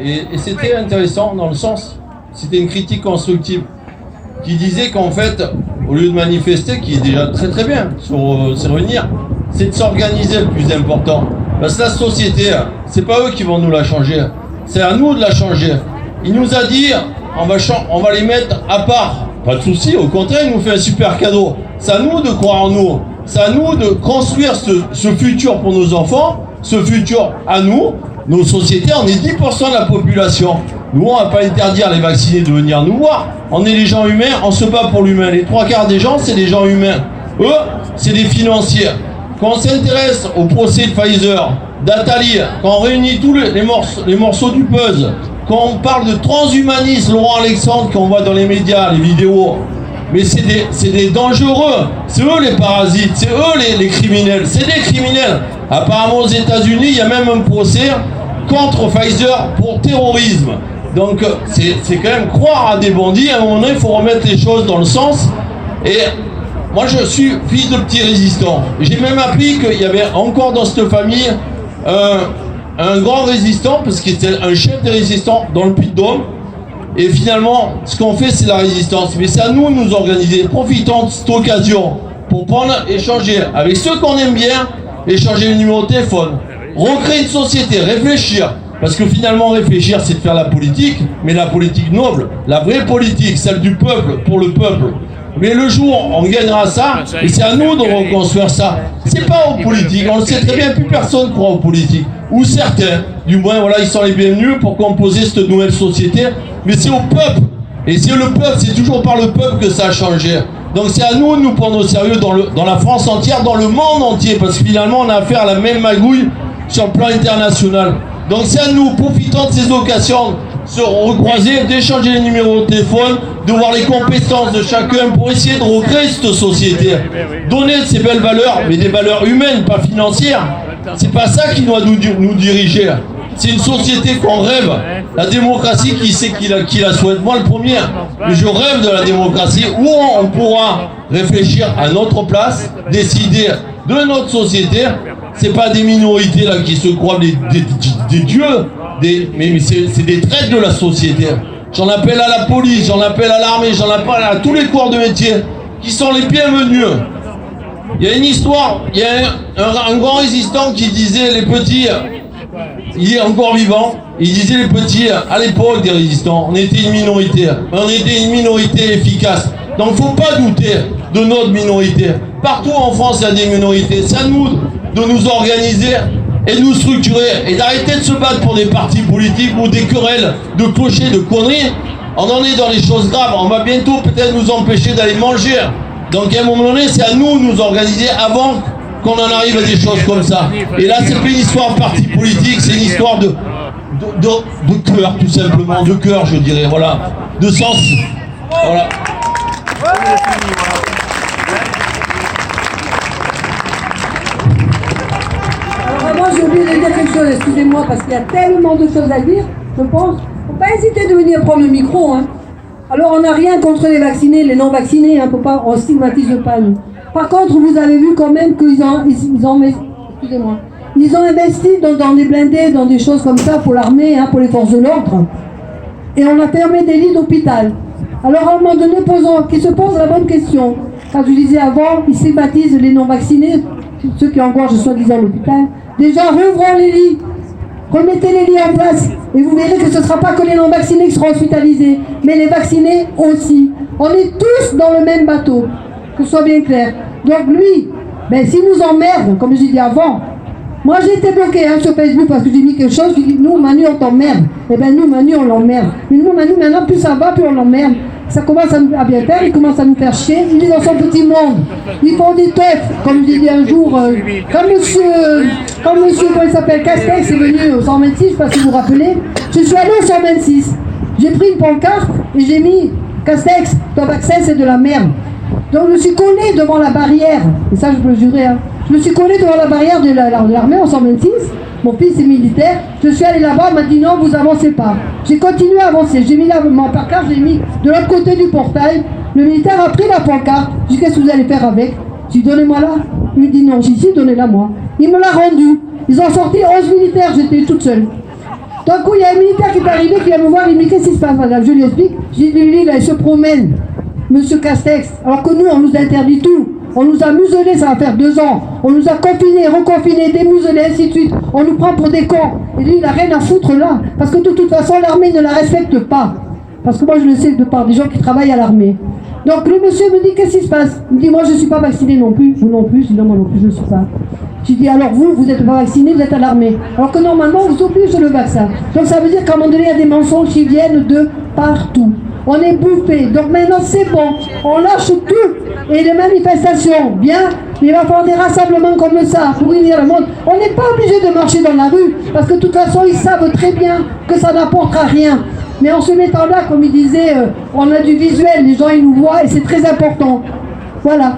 et c'était intéressant dans le sens, c'était une critique constructive qui disait qu'en fait, au lieu de manifester, qui est déjà très très bien sur se réunir, c'est de s'organiser le plus important. Parce que la société, c'est pas eux qui vont nous la changer, c'est à nous de la changer. Il nous a dit, on va les mettre à part. Pas de souci, au contraire, il nous fait un super cadeau. C'est à nous de croire en nous. C'est à nous de construire ce futur pour nos enfants, ce futur à nous. Nos sociétés, on est 10% de la population. Nous, on ne va pas interdire les vaccinés de venir nous voir. On est les gens humains, on se bat pour l'humain. Les 3/4 des gens, c'est des gens humains. Eux, c'est des financiers. Quand on s'intéresse au procès de Pfizer, d'Atali, quand on réunit tous les morceaux du puzzle, quand on parle de transhumanisme, Laurent Alexandre, qu'on voit dans les médias, les vidéos, mais c'est des dangereux. C'est eux les parasites, c'est eux les criminels. C'est des criminels. Apparemment aux États-Unis, il y a même un procès contre Pfizer pour terrorisme. Donc c'est quand même croire à des bandits. À un moment donné, il faut remettre les choses dans le sens. Et moi, je suis fils de petit résistant. J'ai même appris qu'il y avait encore dans cette famille un grand résistant, parce qu'il était un chef des résistants dans le Puy-de-Dôme. Et finalement, ce qu'on fait, c'est la résistance. Mais c'est à nous de nous organiser. Profitons de cette occasion pour prendre, échanger avec ceux qu'on aime bien, échanger le numéro de téléphone, recréer une société, réfléchir. Parce que finalement, réfléchir, c'est de faire la politique, mais la politique noble, la vraie politique, celle du peuple, pour le peuple. Mais le jour où on gagnera ça, et c'est à nous de reconstruire ça. C'est pas aux politiques, on le sait très bien, plus personne croit aux politiques. Ou certains, du moins, voilà, ils sont les bienvenus pour composer cette nouvelle société. Mais c'est au peuple. Et c'est le peuple, c'est toujours par le peuple que ça a changé. Donc c'est à nous de nous prendre au sérieux dans la France entière, dans le monde entier, parce que finalement, on a affaire à la même magouille sur le plan international. Donc c'est à nous, profitons de ces occasions, se recroiser, d'échanger les numéros de téléphone, de voir les compétences de chacun pour essayer de recréer cette société. Donner ces belles valeurs, mais des valeurs humaines, pas financières. C'est pas ça qui doit nous diriger. C'est une société qu'on rêve. La démocratie, qui sait qui la souhaite? Moi, le premier. Mais je rêve de la démocratie où on pourra réfléchir à notre place, décider de notre société. C'est pas des minorités là qui se croient des dieux, mais c'est des traîtres de la société. J'en appelle à la police, j'en appelle à l'armée, j'en appelle à tous les corps de métier qui sont les bienvenus. Il y a une histoire, il y a un grand résistant qui disait les petits, il est encore vivant, il disait les petits, à l'époque des résistants, on était une minorité efficace. Donc il ne faut pas douter de notre minorité. Partout en France, il y a des minorités. C'est à nous de nous organiser et de nous structurer et d'arrêter de se battre pour des partis politiques ou des querelles de clochers, de conneries. On en est dans les choses graves. On va bientôt peut-être nous empêcher d'aller manger. Donc à un moment donné, c'est à nous de nous organiser avant qu'on en arrive à des choses comme ça. Et là, c'est plus une histoire de parti politique, c'est une histoire de cœur, tout simplement, de cœur, je dirais, voilà, de sens. Voilà. Alors moi, j'ai oublié de dire quelque chose, excusez-moi, parce qu'il y a tellement de choses à dire, je pense. Faut pas hésiter de venir prendre le micro, hein. Alors on n'a rien contre les vaccinés, les non-vaccinés, hein, on stigmatise pas nous. Par contre, vous avez vu quand même qu'ils ils ont investi dans des blindés, dans des choses comme ça pour l'armée, hein, pour les forces de l'ordre. Et on a fermé des lits d'hôpital. Alors à un moment donné, qu'ils se posent la bonne question. Quand je disais avant, ils stigmatisent les non-vaccinés, ceux qui engorgent soi-disant l'hôpital. Déjà, rouvrons les lits. Remettez les lits en place et vous verrez que ce ne sera pas que les non-vaccinés qui seront hospitalisés, mais les vaccinés aussi. On est tous dans le même bateau, que ce soit bien clair. Donc lui, s'il nous emmerde, comme j'ai dit avant, moi j'ai été bloqué sur Facebook parce que j'ai mis quelque chose, j'ai dit nous Manu on t'emmerde. Eh bien nous Manu on l'emmerde. Mais nous Manu maintenant plus ça va, plus on l'emmerde. Ça commence à bien faire, il commence à nous faire chier, il est dans son petit monde. Ils font des teufs, comme j'ai dit un jour, comme monsieur, comment il s'appelle, Castex est venu au 126, je ne sais pas si vous vous rappelez, je suis allé au 126, j'ai pris une pancarte et j'ai mis Castex, ton vaccin c'est de la merde. Donc je me suis collé devant la barrière, et ça je peux le jurer, hein. Je me suis collé devant la barrière de l'armée en 126, mon fils est militaire, je suis allé là-bas, on m'a dit non, vous avancez pas. J'ai continué à avancer, j'ai mis mon pancarte, j'ai mis de l'autre côté du portail, le militaire a pris la pancarte, j'ai dit qu'est-ce que vous allez faire avec? J'ai dit donnez-moi là. Il me dit non, j'ai dit donnez-la moi. Il me l'a rendu, ils ont sorti 11 militaires, j'étais toute seule. D'un coup, il y a un militaire qui est arrivé, qui vient me voir, il me dit qu'est-ce qui se passe, madame? Je lui explique. Je dis, lui, là, il se promène, monsieur Castex, alors que nous, on nous interdit tout. On nous a muselés, ça va faire 2 ans. On nous a confinés, reconfinés, démuselés, ainsi de suite. On nous prend pour des cons. Et lui, il n'a rien à foutre là. Parce que de toute façon, l'armée ne la respecte pas. Parce que moi, je le sais de par des gens qui travaillent à l'armée. Donc le monsieur me dit, qu'est-ce qui se passe? Il me dit, moi, je ne suis pas vacciné non plus. Vous non plus? Je dis, non, moi non plus, je ne suis pas. J'ai dit, alors vous n'êtes pas vacciné, vous êtes à l'armée. Alors que normalement, on vous oblige sur le vaccin. Donc ça veut dire qu'à un moment donné, il y a des mensonges qui viennent de partout. On est bouffé. Donc maintenant, c'est bon. On lâche tout. Et les manifestations, bien, mais il va falloir des rassemblements comme ça pour unir le monde. On n'est pas obligé de marcher dans la rue, parce que de toute façon, ils savent très bien que ça n'apportera rien. Mais en se mettant là, comme il disait, on a du visuel, les gens ils nous voient et c'est très important. Voilà.